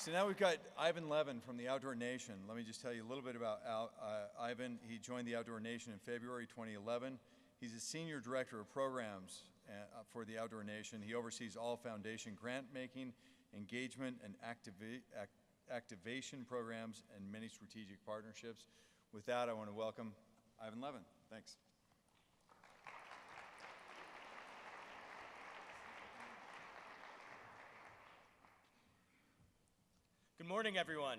So now we've got Ivan Levin from the Outdoor Nation. Let me just tell you a little bit about Ivan. He joined the Outdoor Nation in February 2011. He's a senior director of programs for the Outdoor Nation. He oversees all foundation grant making, engagement, and activation programs and many strategic partnerships. With that, I want to welcome Ivan Levin. Thanks. Good morning, everyone.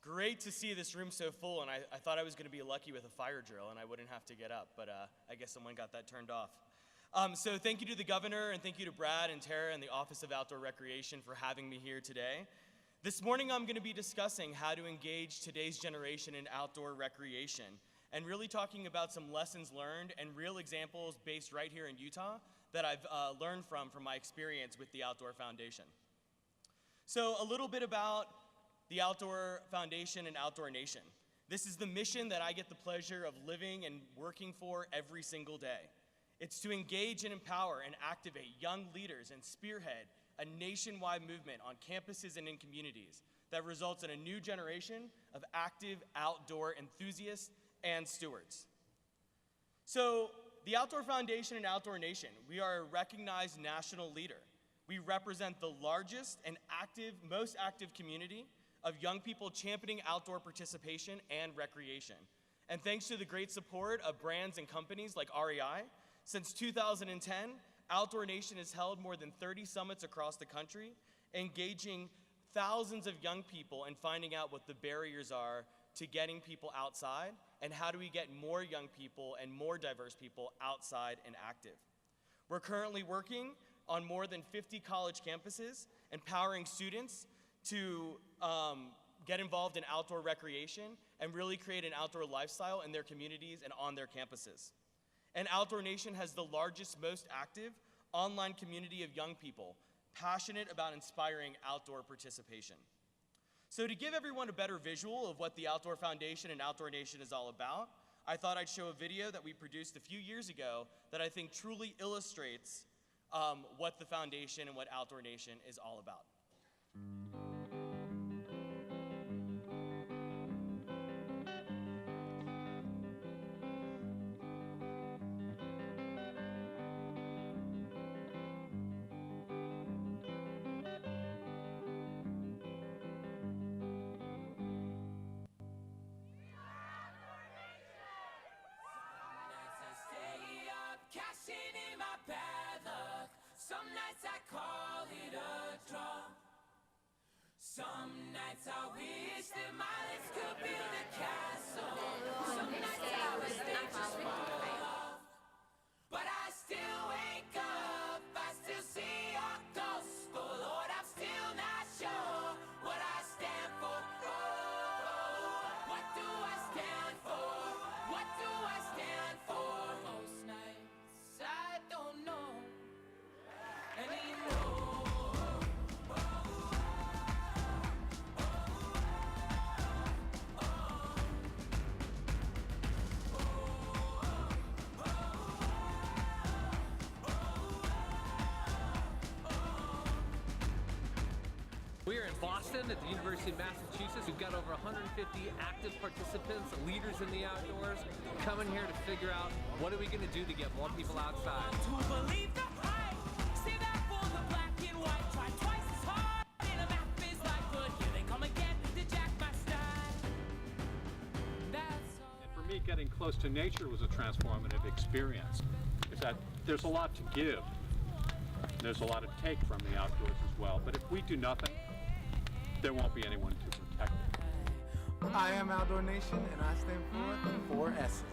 Great to see this room so full, and I thought I was going to be lucky with a fire drill and I wouldn't have to get up, but I guess someone got that turned off. So thank you to the governor, and thank you to Brad and Tara and the Office of Outdoor Recreation for having me here today. This morning I'm going to be discussing how to engage today's generation in outdoor recreation, and really talking about some lessons learned and real examples based right here in Utah that I've learned from my experience with the Outdoor Foundation. So a little bit about the Outdoor Foundation and Outdoor Nation. This is the mission that I get the pleasure of living and working for every single day. It's to engage and empower and activate young leaders and spearhead a nationwide movement on campuses and in communities that results in a new generation of active outdoor enthusiasts and stewards. So the Outdoor Foundation and Outdoor Nation, we are a recognized national leader. We represent the largest and most active community of young people championing outdoor participation and recreation. And thanks to the great support of brands and companies like REI, since 2010, Outdoor Nation has held more than 30 summits across the country, engaging thousands of young people and finding out what the barriers are to getting people outside, and how do we get more young people and more diverse people outside and active. We're currently working on more than 50 college campuses, empowering students to get involved in outdoor recreation and really create an outdoor lifestyle in their communities and on their campuses. And Outdoor Nation has the largest, most active online community of young people passionate about inspiring outdoor participation. So to give everyone a better visual of what the Outdoor Foundation and Outdoor Nation is all about, I thought I'd show a video that we produced a few years ago that I think truly illustrates what the foundation and what Outdoor Nation is all about. Some nights I call it a draw. Some nights I wish that my legs could build a castle. Some nights I wish they just fall off. But I still wake up, I still see your ghost. Oh Lord, I'm still not sure what I stand for. Oh, what do I stand for? What do I stand for? Most nights I don't know. We are in Boston at the University of Massachusetts. We've got over 150 active participants, leaders in the outdoors, coming here to figure out what are we going to do to get more people outside. To believe the hype, say that for the black and white, try twice as hard, and a map is like good, here they come again to jack my style. That's all. And for me, getting close to nature was a transformative experience. It's that there's a lot to give. There's a lot to take from the outdoors as well, but if we do nothing, there won't be anyone to protect it. I am Outdoor Nation, and I stand for the 4 S's.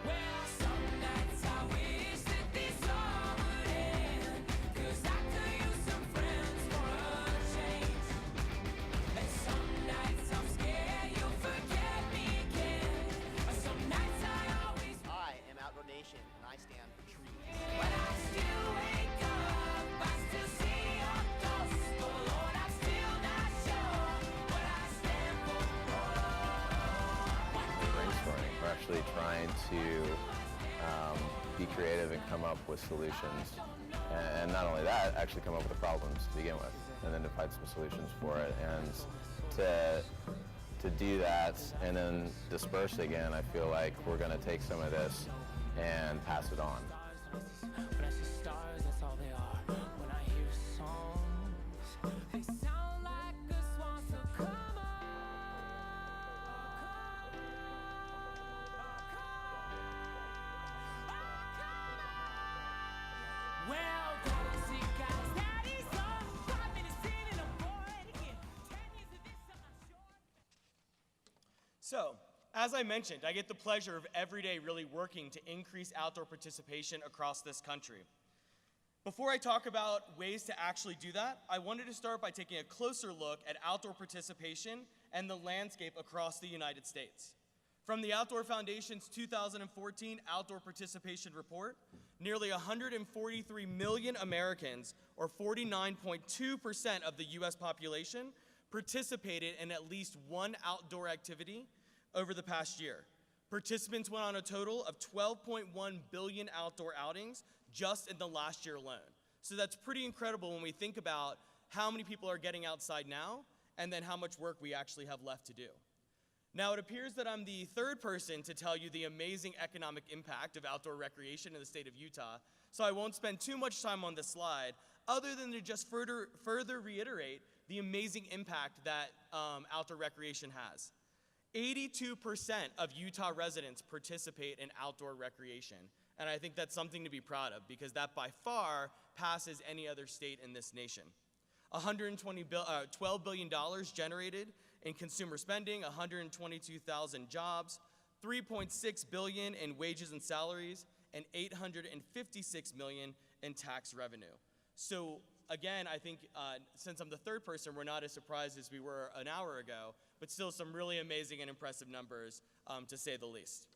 Well, some nights I wish that this all would end, 'cause I could use some friends for a change. And some nights I'm scared you'll forget me again. Some nights I always... I am Outdoor Nation, and I stand for trees. But I still wake up, I still see your ghost. Oh Lord, I'm still not sure what I stand for. What do I brainstorming. We're actually trying to be creative and come up with solutions. And not only that, actually come up with the problems to begin with. and then to find some solutions for it. And to do that and then disperse it again, I feel like we're going to take some of this and pass it on. But as the stars, that's all they are. When I hear songs, they sound like a swan, so come on. Well, don't see guys, daddy's on 5 minutes in and I'm bored again. 10 years of this, I'm not sure. So, as I mentioned, I get the pleasure of every day really working to increase outdoor participation across this country. Before I talk about ways to actually do that, I wanted to start by taking a closer look at outdoor participation and the landscape across the United States. From the Outdoor Foundation's 2014 Outdoor Participation Report, nearly 143 million Americans, or 49.2% of the US population, participated in at least one outdoor activity over the past year. Participants went on a total of 12.1 billion outdoor outings just in the last year alone. So that's pretty incredible when we think about how many people are getting outside now and then how much work we actually have left to do. Now, it appears that I'm the third person to tell you the amazing economic impact of outdoor recreation in the state of Utah, so I won't spend too much time on this slide other than to just further reiterate the amazing impact that outdoor recreation has. 82% of Utah residents participate in outdoor recreation, and I think that's something to be proud of because that by far passes any other state in this nation. $12 billion generated in consumer spending, 122,000 jobs, $3.6 billion in wages and salaries, and $856 million in tax revenue. So again, I think since I'm the third person, we're not as surprised as we were an hour ago, but still some really amazing and impressive numbers, to say the least.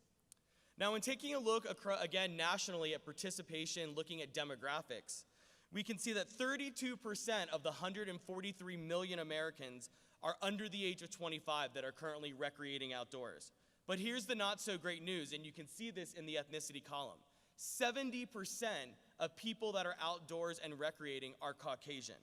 Now, in taking a look again nationally at participation, looking at demographics, we can see that 32% of the 143 million Americans are under the age of 25 that are currently recreating outdoors. But here's the not so great news, and you can see this in the ethnicity column. 70% of people that are outdoors and recreating are Caucasian.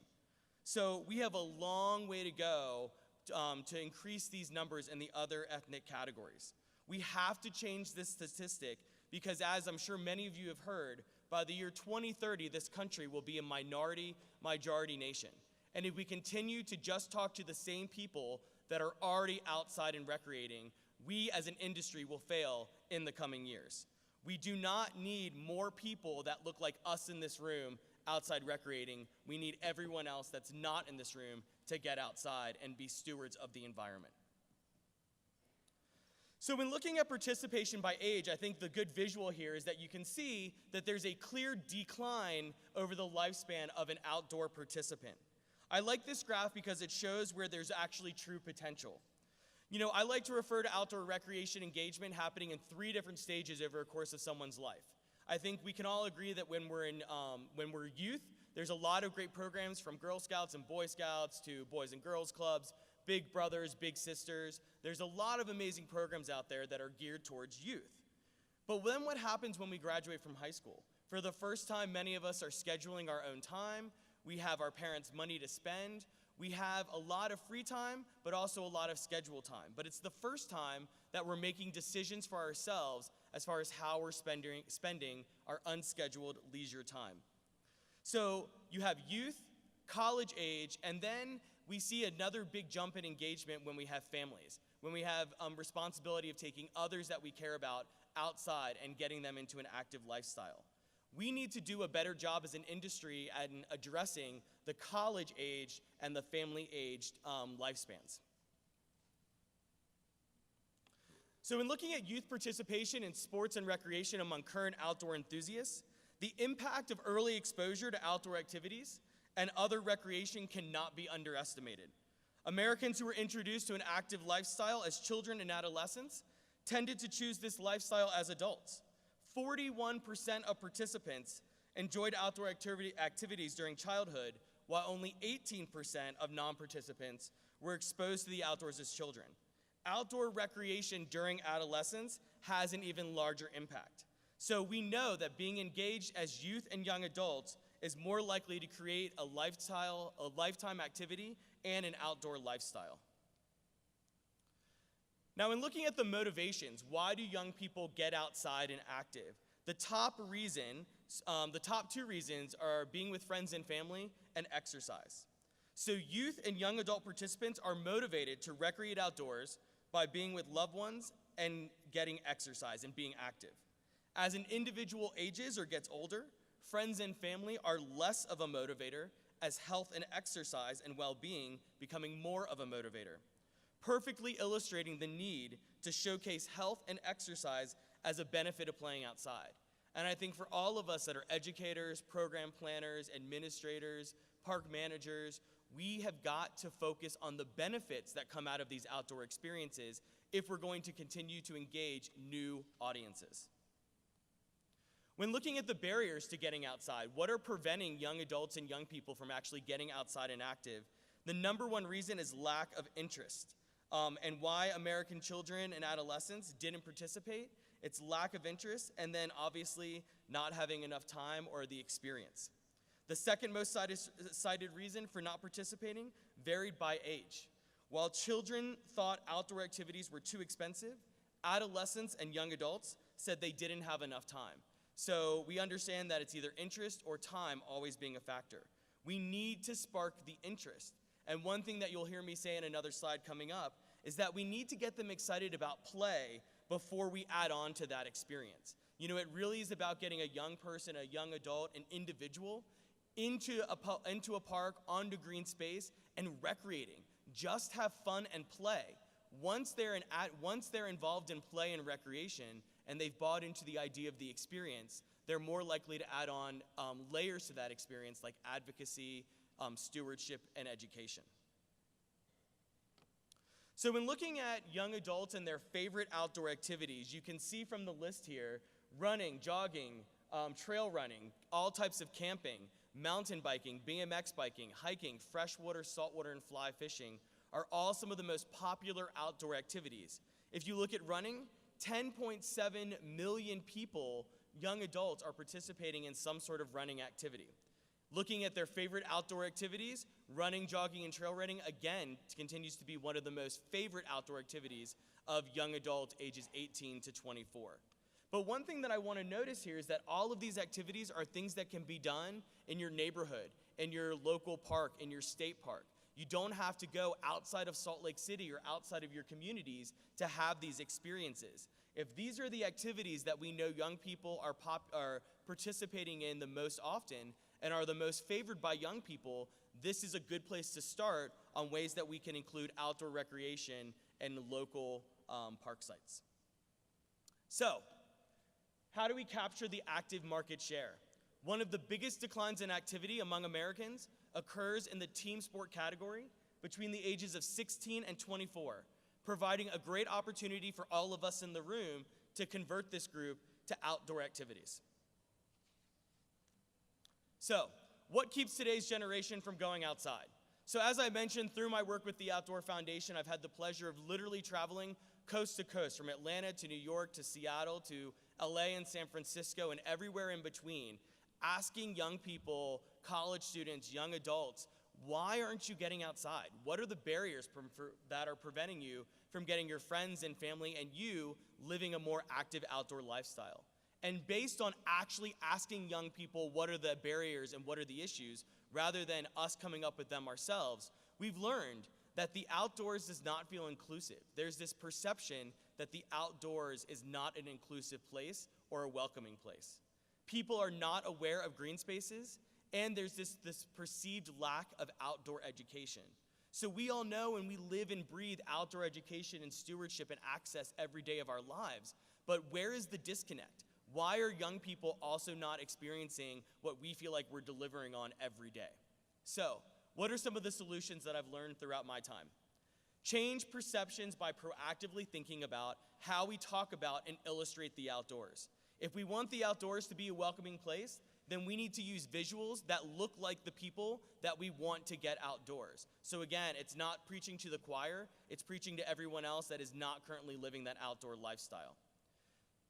So we have a long way to go to increase these numbers in the other ethnic categories. We have to change this statistic because, as I'm sure many of you have heard, by the year 2030, this country will be a minority-majority nation. And if we continue to just talk to the same people that are already outside and recreating, we as an industry will fail in the coming years. We do not need more people that look like us in this room outside recreating. We need everyone else that's not in this room to get outside and be stewards of the environment. So when looking at participation by age, I think the good visual here is that you can see that there's a clear decline over the lifespan of an outdoor participant. I like this graph because it shows where there's actually true potential. You know, I like to refer to outdoor recreation engagement happening in 3 different stages over a course of someone's life. I think we can all agree that when we're youth, there's a lot of great programs from Girl Scouts and Boy Scouts to Boys and Girls Clubs, Big Brothers, Big Sisters. There's a lot of amazing programs out there that are geared towards youth. But then what happens when we graduate from high school? For the first time, many of us are scheduling our own time. We have our parents' money to spend. We have a lot of free time, but also a lot of schedule time. But it's the first time that we're making decisions for ourselves as far as how we're spending our unscheduled leisure time. So you have youth, college age, and then we see another big jump in engagement when we have families, when we have responsibility of taking others that we care about outside and getting them into an active lifestyle. We need to do a better job as an industry at addressing the college-aged and the family-aged lifespans. So in looking at youth participation in sports and recreation among current outdoor enthusiasts, the impact of early exposure to outdoor activities and other recreation cannot be underestimated. Americans who were introduced to an active lifestyle as children and adolescents tended to choose this lifestyle as adults. 41% of participants enjoyed outdoor activities during childhood, while only 18% of non-participants were exposed to the outdoors as children. Outdoor recreation during adolescence has an even larger impact. So we know that being engaged as youth and young adults is more likely to create a lifetime activity and an outdoor lifestyle. Now, in looking at the motivations, why do young people get outside and active? The top two reasons are being with friends and family and exercise. So youth and young adult participants are motivated to recreate outdoors by being with loved ones and getting exercise and being active. As an individual ages or gets older, friends and family are less of a motivator, as health and exercise and well-being becoming more of a motivator, perfectly illustrating the need to showcase health and exercise as a benefit of playing outside. And I think for all of us that are educators, program planners, administrators, park managers, we have got to focus on the benefits that come out of these outdoor experiences if we're going to continue to engage new audiences. When looking at the barriers to getting outside, what are preventing young adults and young people from actually getting outside and active? The number one reason is lack of interest. And why American children and adolescents didn't participate, it's lack of interest, and then obviously not having enough time or the experience. The second most cited reason for not participating varied by age. While children thought outdoor activities were too expensive, adolescents and young adults said they didn't have enough time. So we understand that it's either interest or time always being a factor. We need to spark the interest. And one thing that you'll hear me say in another slide coming up is that we need to get them excited about play before we add on to that experience. You know, it really is about getting a young person, a young adult, an individual into a park, onto green space, and recreating. Just have fun and play. Once they're involved in play and recreation, and they've bought into the idea of the experience, they're more likely to add on layers to that experience like advocacy, stewardship, and education. So when looking at young adults and their favorite outdoor activities, you can see from the list here, running, jogging, trail running, all types of camping, mountain biking, BMX biking, hiking, freshwater, saltwater, and fly fishing are all some of the most popular outdoor activities. If you look at running, 10.7 million people, young adults, are participating in some sort of running activity. Looking at their favorite outdoor activities, running, jogging, and trail running, again, continues to be one of the most favorite outdoor activities of young adults ages 18 to 24. But one thing that I want to notice here is that all of these activities are things that can be done in your neighborhood, in your local park, in your state park. You don't have to go outside of Salt Lake City or outside of your communities to have these experiences. If these are the activities that we know young people are participating in the most often and are the most favored by young people, this is a good place to start on ways that we can include outdoor recreation and local park sites. So, how do we capture the active market share? One of the biggest declines in activity among Americans occurs in the team sport category between the ages of 16 and 24, providing a great opportunity for all of us in the room to convert this group to outdoor activities. So, what keeps today's generation from going outside? So as I mentioned, through my work with the Outdoor Foundation, I've had the pleasure of literally traveling coast to coast, from Atlanta to New York to Seattle to LA and San Francisco and everywhere in between, asking young people, college students, young adults, why aren't you getting outside? What are the barriers that are preventing you from getting your friends and family and you living a more active outdoor lifestyle? And based on actually asking young people what are the barriers and what are the issues, rather than us coming up with them ourselves, we've learned that the outdoors does not feel inclusive. There's this perception that the outdoors is not an inclusive place or a welcoming place. People are not aware of green spaces, and there's this perceived lack of outdoor education. So we all know and we live and breathe outdoor education and stewardship and access every day of our lives, but where is the disconnect? Why are young people also not experiencing what we feel like we're delivering on every day? So, what are some of the solutions that I've learned throughout my time? Change perceptions by proactively thinking about how we talk about and illustrate the outdoors. If we want the outdoors to be a welcoming place, then we need to use visuals that look like the people that we want to get outdoors. So again, it's not preaching to the choir, it's preaching to everyone else that is not currently living that outdoor lifestyle.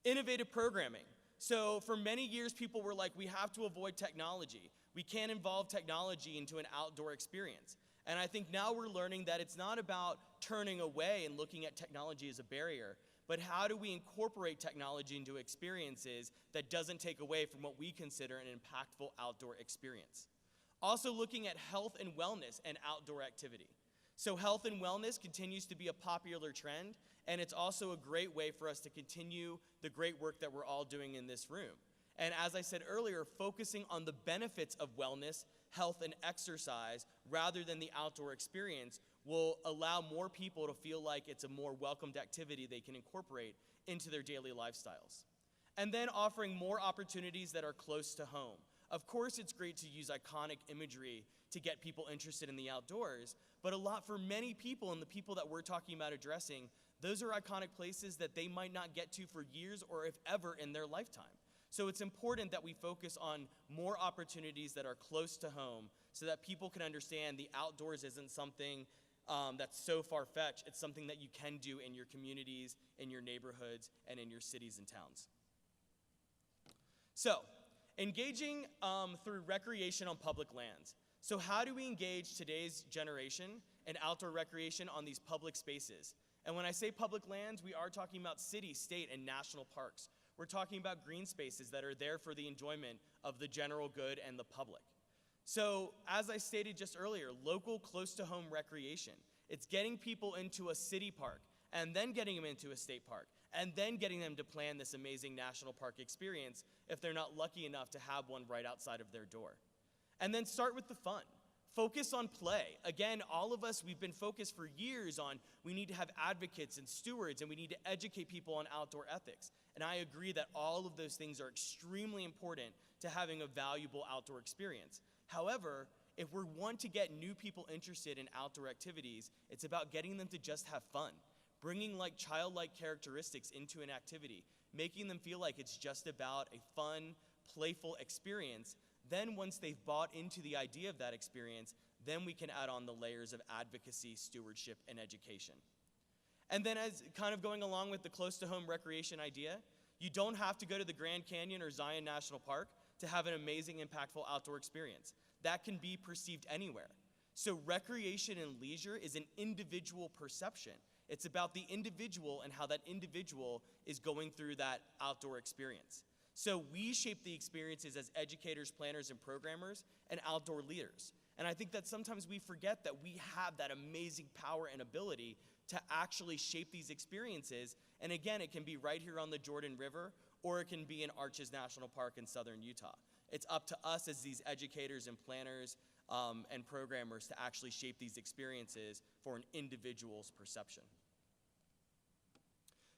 Innovative programming. So for many years, people were like, we have to avoid technology. We can't involve technology into an outdoor experience. And I think now we're learning that it's not about turning away and looking at technology as a barrier, but how do we incorporate technology into experiences that doesn't take away from what we consider an impactful outdoor experience. Also looking at health and wellness and outdoor activity. So health and wellness continues to be a popular trend, and it's also a great way for us to continue the great work that we're all doing in this room. And as I said earlier, focusing on the benefits of wellness, health, and exercise rather than the outdoor experience will allow more people to feel like it's a more welcomed activity they can incorporate into their daily lifestyles. And then offering more opportunities that are close to home. Of course, it's great to use iconic imagery to get people interested in the outdoors, but for many people, and the people that we're talking about addressing, those are iconic places that they might not get to for years or if ever in their lifetime. So it's important that we focus on more opportunities that are close to home so that people can understand the outdoors isn't something that's so far-fetched. It's something that you can do in your communities, in your neighborhoods, and in your cities and towns. So, engaging through recreation on public lands. So how do we engage today's generation in outdoor recreation on these public spaces? And when I say public lands, we are talking about city, state, and national parks. We're talking about green spaces that are there for the enjoyment of the general good and the public. So, as I stated just earlier, local close-to-home recreation. It's getting people into a city park, and then getting them into a state park, and then getting them to plan this amazing national park experience if they're not lucky enough to have one right outside of their door. And then start with the fun. Focus on play. Again, all of us, we've been focused for years on we need to have advocates and stewards, and we need to educate people on outdoor ethics. And I agree that all of those things are extremely important to having a valuable outdoor experience. However, if we want to get new people interested in outdoor activities, it's about getting them to just have fun, bringing like childlike characteristics into an activity, making them feel like it's just about a fun, playful experience. Then once they've bought into the idea of that experience, then we can add on the layers of advocacy, stewardship, and education. And then as kind of going along with the close-to-home recreation idea, you don't have to go to the Grand Canyon or Zion National Park to have an amazing, impactful outdoor experience. That can be perceived anywhere. So recreation and leisure is an individual perception. It's about the individual and how that individual is going through that outdoor experience. So we shape the experiences as educators, planners, and programmers, and outdoor leaders. And I think that sometimes we forget that we have that amazing power and ability to actually shape these experiences. And again, it can be right here on the Jordan River, or it can be in Arches National Park in southern Utah. It's up to us as these educators and planners and programmers to actually shape these experiences for an individual's perception.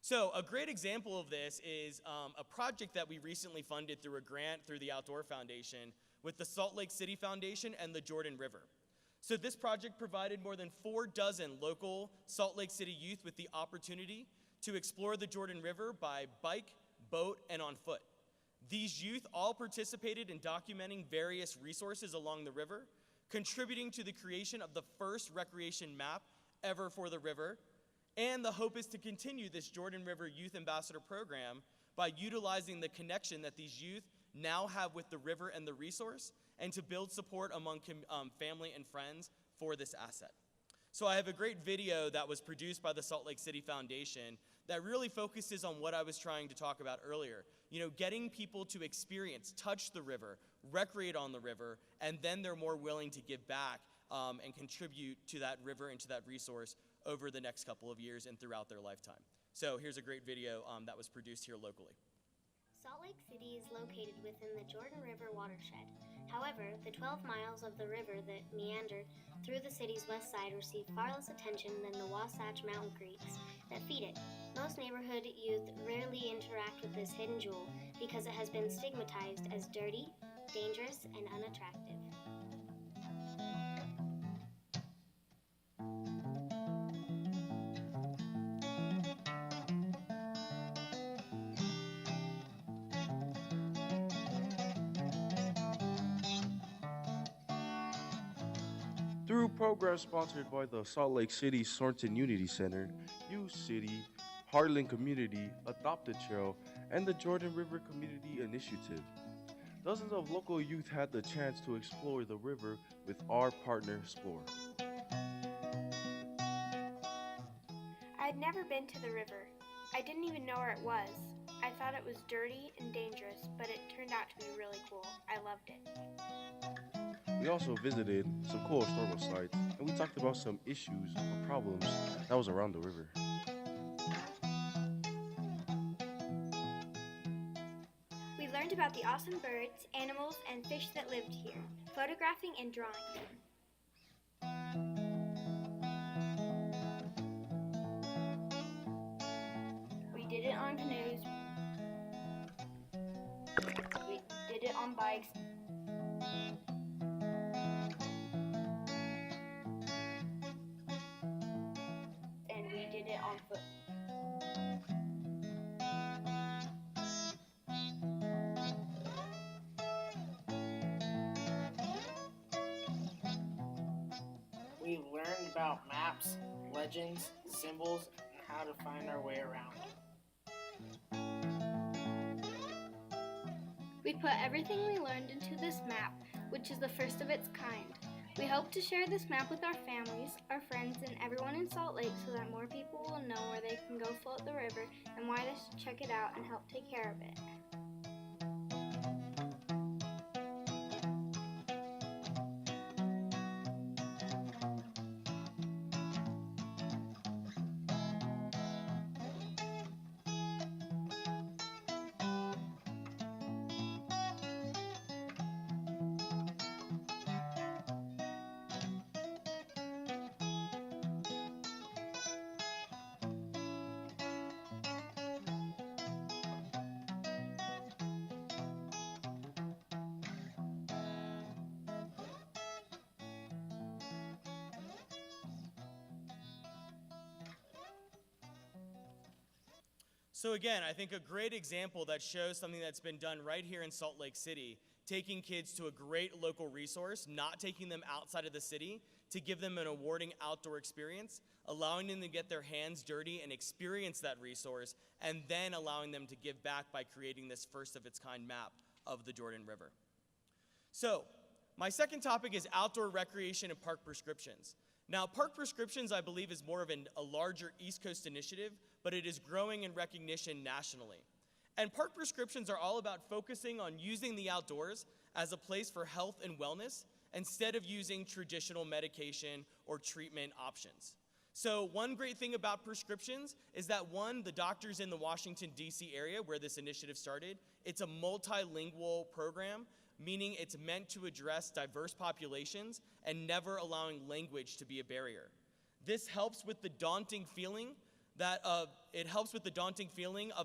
So a great example of this is a project that we recently funded through a grant through the Outdoor Foundation with the Salt Lake City Foundation and the Jordan River. So this project provided more than 4 dozen local Salt Lake City youth with the opportunity to explore the Jordan River by bike, boat, and on foot. These youth all participated in documenting various resources along the river, contributing to the creation of the first recreation map ever for the river. And the hope is to continue this Jordan River Youth Ambassador Program by utilizing the connection that these youth now have with the river and the resource, and to build support among family and friends for this asset. So I have a great video that was produced by the Salt Lake City Foundation that really focuses on what I was trying to talk about earlier. You know, getting people to experience, touch the river, recreate on the river, and then they're more willing to give back and contribute to that river and to that resource over the next couple of years and throughout their lifetime. So here's a great video that was produced here locally. Salt Lake City is located within the Jordan River watershed. However, the 12 miles of the river that meander through the city's west side receive far less attention than the Wasatch Mountain creeks that feed it. Most neighborhood youth rarely interact with this hidden jewel because it has been stigmatized as dirty, dangerous, and unattractive. Through programs sponsored by the Salt Lake City Sorenson Unity Center, U City Heartland Community, Adopt a Trail, and the Jordan River Community Initiative. Dozens of local youth had the chance to explore the river with our partner, Explore. I had never been to the river. I didn't even know where it was. I thought it was dirty and dangerous, but it turned out to be really cool. I loved it. We also visited some cool historical sites, and we talked about some issues or problems that was around the river. We learned about the awesome birds, animals, and fish that lived here, photographing and drawing them. We did it on canoes. We did it on bikes. And we did it on foot. We learned about maps, legends, symbols, and how to find our way around. We put everything we learned into this map, which is the first of its kind. We hope to share this map with our families, our friends, and everyone in Salt Lake so that more people will know where they can go float the river and why they should check it out and help take care of it. So again, I think a great example that shows something that's been done right here in Salt Lake City, taking kids to a great local resource, not taking them outside of the city to give them an awarding outdoor experience, allowing them to get their hands dirty and experience that resource, and then allowing them to give back by creating this first of its kind map of the Jordan River. So, my second topic is outdoor recreation and park prescriptions. Now, park prescriptions, I believe, is more of a larger East Coast initiative, but it is growing in recognition nationally. And park prescriptions are all about focusing on using the outdoors as a place for health and wellness instead of using traditional medication or treatment options. So one great thing about prescriptions is that one, the doctors in the Washington, D.C. area where this initiative started, it's a multilingual program, meaning it's meant to address diverse populations and never allowing language to be a barrier. This helps with the daunting feeling of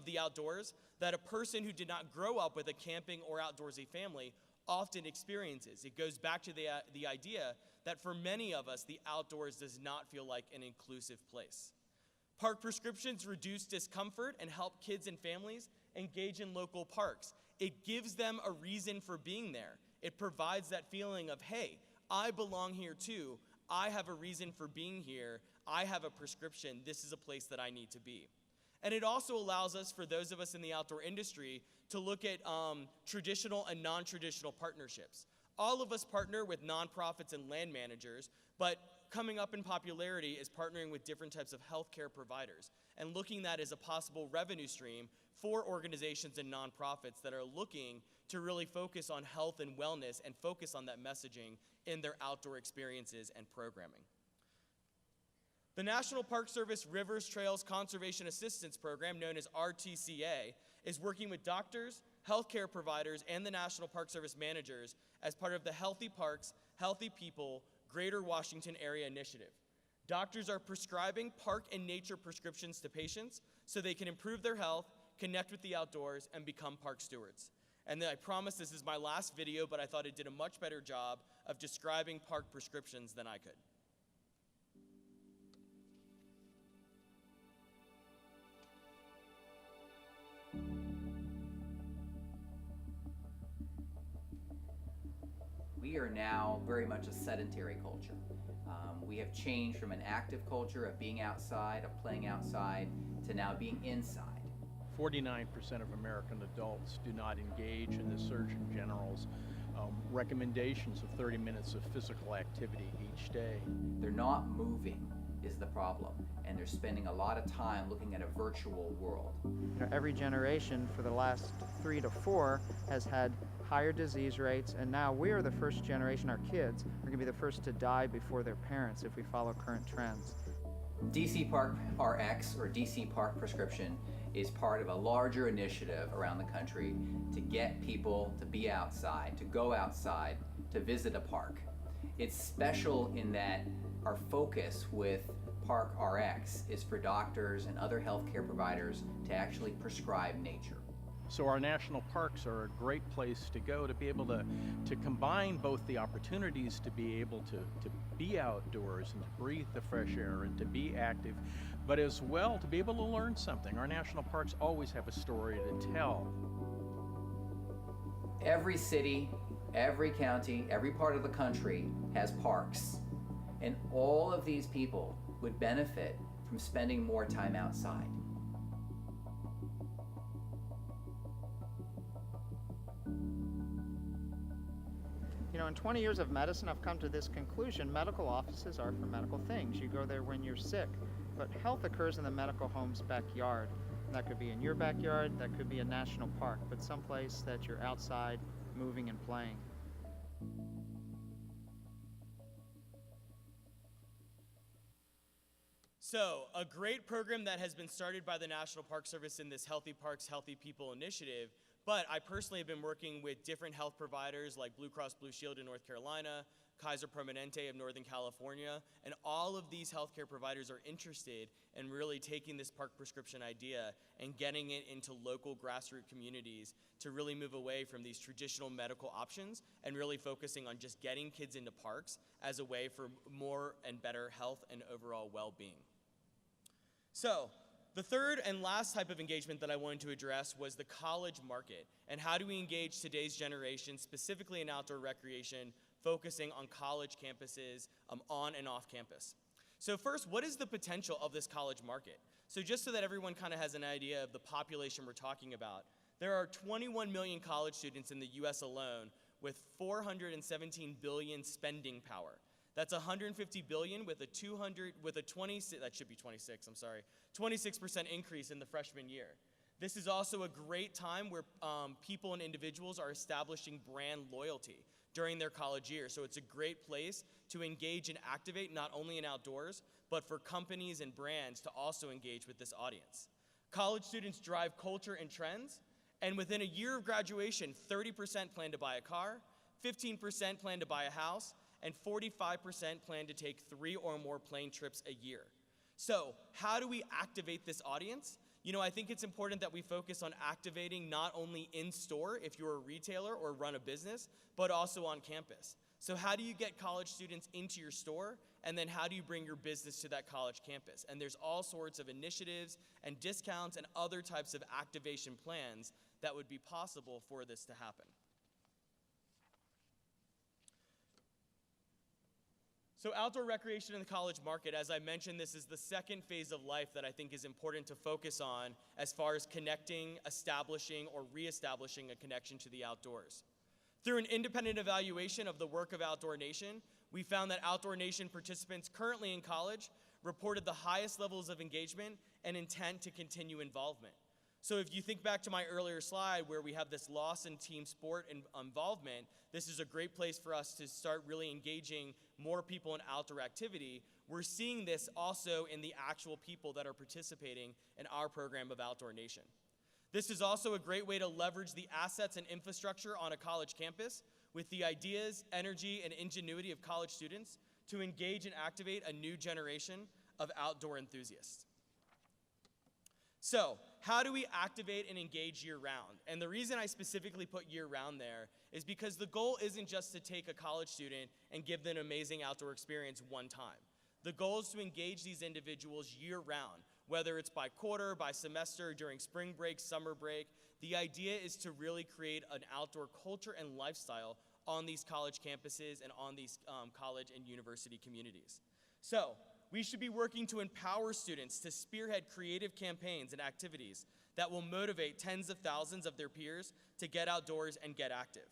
the outdoors that a person who did not grow up with a camping or outdoorsy family often experiences. It goes back to the idea that for many of us, the outdoors does not feel like an inclusive place. Park prescriptions reduce discomfort and help kids and families engage in local parks. It gives them a reason for being there. It provides that feeling of, hey, I belong here too. I have a reason for being here. I have a prescription. This is a place that I need to be. And it also allows us, for those of us in the outdoor industry, to look at traditional and non-traditional partnerships. All of us partner with nonprofits and land managers, but coming up in popularity is partnering with different types of healthcare providers and looking at that as a possible revenue stream for organizations and nonprofits that are looking to really focus on health and wellness and focus on that messaging in their outdoor experiences and programming. The National Park Service Rivers Trails Conservation Assistance Program, known as RTCA, is working with doctors, healthcare providers, and the National Park Service managers as part of the Healthy Parks, Healthy People Greater Washington Area Initiative. Doctors are prescribing park and nature prescriptions to patients so they can improve their health, connect with the outdoors, and become park stewards. And then I promise this is my last video, but I thought it did a much better job of describing park prescriptions than I could. We are now very much a sedentary culture. We have changed from an active culture of being outside, of playing outside, to now being inside. 49% of American adults do not engage in the Surgeon General's recommendations of 30 minutes of physical activity each day. They're not moving is the problem, and they're spending a lot of time looking at a virtual world. You know, every generation for the last 3 to 4 has had higher disease rates, and now we are the first generation, our kids are going to be the first to die before their parents if we follow current trends. DC Park RX, or DC Park Prescription, is part of a larger initiative around the country to get people to be outside, to go outside, to visit a park. It's special in that our focus with Park RX is for doctors and other healthcare providers to actually prescribe nature. So our national parks are a great place to go to be able to combine both the opportunities to be able to be outdoors and to breathe the fresh air and to be active, but as well to be able to learn something. Our national parks always have a story to tell. Every city, every county, every part of the country has parks, and all of these people would benefit from spending more time outside. You know, in 20 years of medicine, I've come to this conclusion: medical offices are for medical things. You go there when you're sick, but health occurs in the medical home's backyard. That could be in your backyard, that could be a national park, but someplace that you're outside, moving and playing. So, a great program that has been started by the National Park Service in this Healthy Parks, Healthy People initiative, but I personally have been working with different health providers like Blue Cross Blue Shield in North Carolina, Kaiser Permanente of Northern California, and all of these healthcare providers are interested in really taking this park prescription idea and getting it into local grassroots communities to really move away from these traditional medical options and really focusing on just getting kids into parks as a way for more and better health and overall well-being. So, the third and last type of engagement that I wanted to address was the college market, and how do we engage today's generation, specifically in outdoor recreation, focusing on college campuses on and off campus. So first, what is the potential of this college market? So just so that everyone kind of has an idea of the population we're talking about, there are 21 million college students in the US alone with 417 billion spending power. That's 150 billion with a 26% increase in the freshman year. This is also a great time where people and individuals are establishing brand loyalty during their college year. So it's a great place to engage and activate not only in outdoors, but for companies and brands to also engage with this audience. College students drive culture and trends, and within a year of graduation, 30% plan to buy a car, 15% plan to buy a house, and 45% plan to take 3 or more plane trips a year. So how do we activate this audience? You know, I think it's important that we focus on activating not only in store if you're a retailer or run a business, but also on campus. So how do you get college students into your store? And then how do you bring your business to that college campus? And there's all sorts of initiatives and discounts and other types of activation plans that would be possible for this to happen. So outdoor recreation in the college market, as I mentioned, this is the second phase of life that I think is important to focus on as far as connecting, establishing, or reestablishing a connection to the outdoors. Through an independent evaluation of the work of Outdoor Nation, we found that Outdoor Nation participants currently in college reported the highest levels of engagement and intent to continue involvement. So if you think back to my earlier slide where we have this loss in team sport and involvement, this is a great place for us to start really engaging more people in outdoor activity. We're seeing this also in the actual people that are participating in our program of Outdoor Nation. This is also a great way to leverage the assets and infrastructure on a college campus with the ideas, energy, and ingenuity of college students to engage and activate a new generation of outdoor enthusiasts. So, how do we activate and engage year-round? And the reason I specifically put year-round there is because the goal isn't just to take a college student and give them an amazing outdoor experience one time. The goal is to engage these individuals year-round, whether it's by quarter, by semester, during spring break, summer break. The idea is to really create an outdoor culture and lifestyle on these college campuses and on these college and university communities. So we should be working to empower students to spearhead creative campaigns and activities that will motivate tens of thousands of their peers to get outdoors and get active.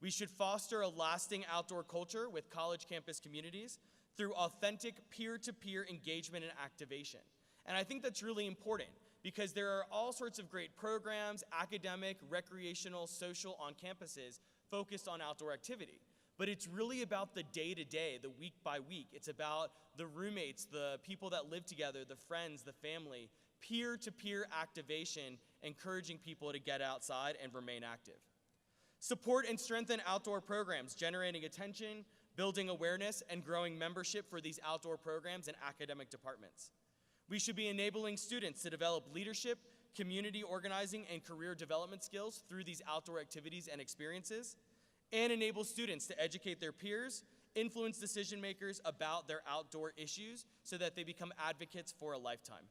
We should foster a lasting outdoor culture with college campus communities through authentic peer-to-peer engagement and activation. And I think that's really important because there are all sorts of great programs, academic, recreational, social on campuses focused on outdoor activity. But it's really about the day-to-day, the week by week. It's about the roommates, the people that live together, the friends, the family, peer-to-peer activation, encouraging people to get outside and remain active. Support and strengthen outdoor programs, generating attention, building awareness, and growing membership for these outdoor programs and academic departments. We should be enabling students to develop leadership, community organizing, and career development skills through these outdoor activities and experiences, and enable students to educate their peers, influence decision makers about their outdoor issues so that they become advocates for a lifetime.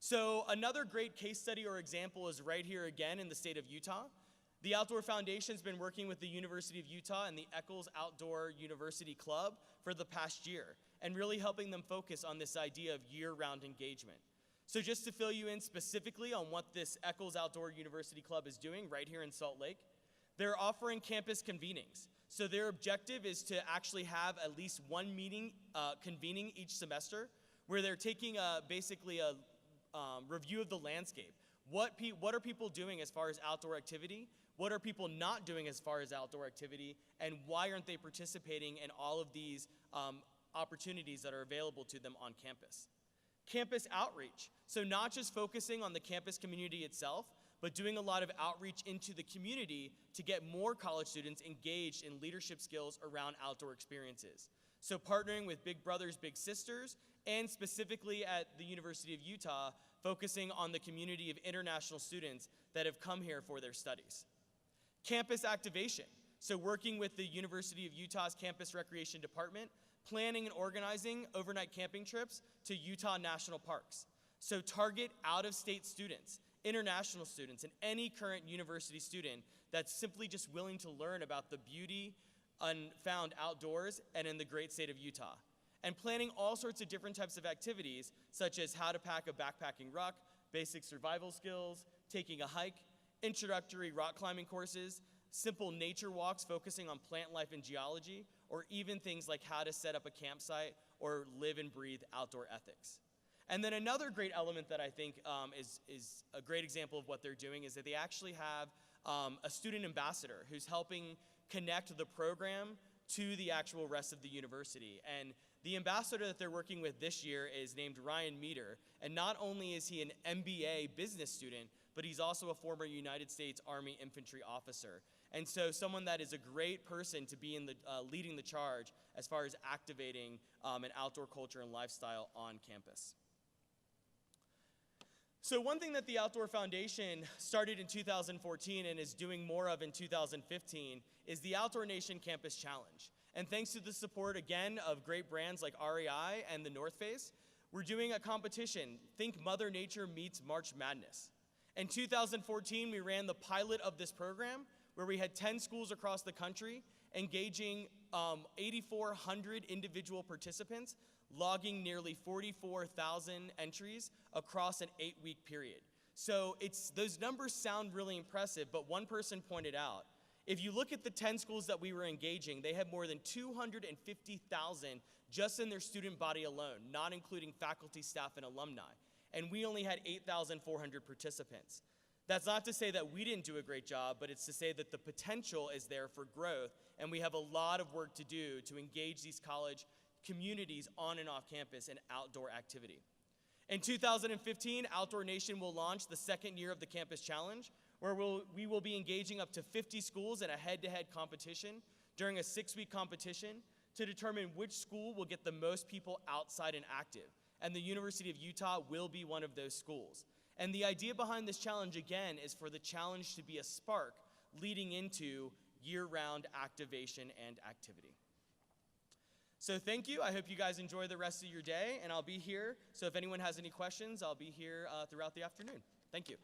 So another great case study or example is right here again in the state of Utah. The Outdoor Foundation's been working with the University of Utah and the Eccles Outdoor University Club for the past year and really helping them focus on this idea of year-round engagement. So just to fill you in specifically on what this Eccles Outdoor University Club is doing right here in Salt Lake, they're offering campus convenings. So their objective is to actually have at least one meeting convening each semester where they're taking basically a review of the landscape. What are people doing as far as outdoor activity? What are people not doing as far as outdoor activity? And why aren't they participating in all of these opportunities that are available to them on campus? Campus outreach. So not just focusing on the campus community itself, but doing a lot of outreach into the community to get more college students engaged in leadership skills around outdoor experiences. So partnering with Big Brothers Big Sisters, and specifically at the University of Utah, focusing on the community of international students that have come here for their studies. Campus activation, so working with the University of Utah's Campus Recreation Department, planning and organizing overnight camping trips to Utah national parks. So target out-of-state students, international students, and any current university student that's simply just willing to learn about the beauty found outdoors and in the great state of Utah. And planning all sorts of different types of activities, such as how to pack a backpacking ruck, basic survival skills, taking a hike, introductory rock climbing courses, simple nature walks focusing on plant life and geology, or even things like how to set up a campsite or live and breathe outdoor ethics. And then another great element that I think is a great example of what they're doing is that they actually have a student ambassador who's helping connect the program to the actual rest of the university. And the ambassador that they're working with this year is named Ryan Meter. And not only is he an MBA business student, but he's also a former United States Army infantry officer. And so someone that is a great person to be in the, leading the charge as far as activating an outdoor culture and lifestyle on campus. So one thing that the Outdoor Foundation started in 2014 and is doing more of in 2015 is the Outdoor Nation Campus Challenge. And thanks to the support, again, of great brands like REI and the North Face, we're doing a competition, Think Mother Nature Meets March Madness. In 2014, we ran the pilot of this program where we had 10 schools across the country engaging 8,400 individual participants, logging nearly 44,000 entries across an 8-week period. So those numbers sound really impressive, but one person pointed out, if you look at the 10 schools that we were engaging, they had more than 250,000 just in their student body alone, not including faculty, staff, and alumni. And we only had 8,400 participants. That's not to say that we didn't do a great job, but it's to say that the potential is there for growth, and we have a lot of work to do to engage these college communities on and off campus in outdoor activity. In 2015, Outdoor Nation will launch the second year of the Campus Challenge, where we will be engaging up to 50 schools in a head-to-head competition during a 6-week competition to determine which school will get the most people outside and active. And the University of Utah will be one of those schools. And the idea behind this challenge, again, is for the challenge to be a spark leading into year-round activation and activity. So thank you. I hope you guys enjoy the rest of your day, and I'll be here. So if anyone has any questions, I'll be here throughout the afternoon. Thank you.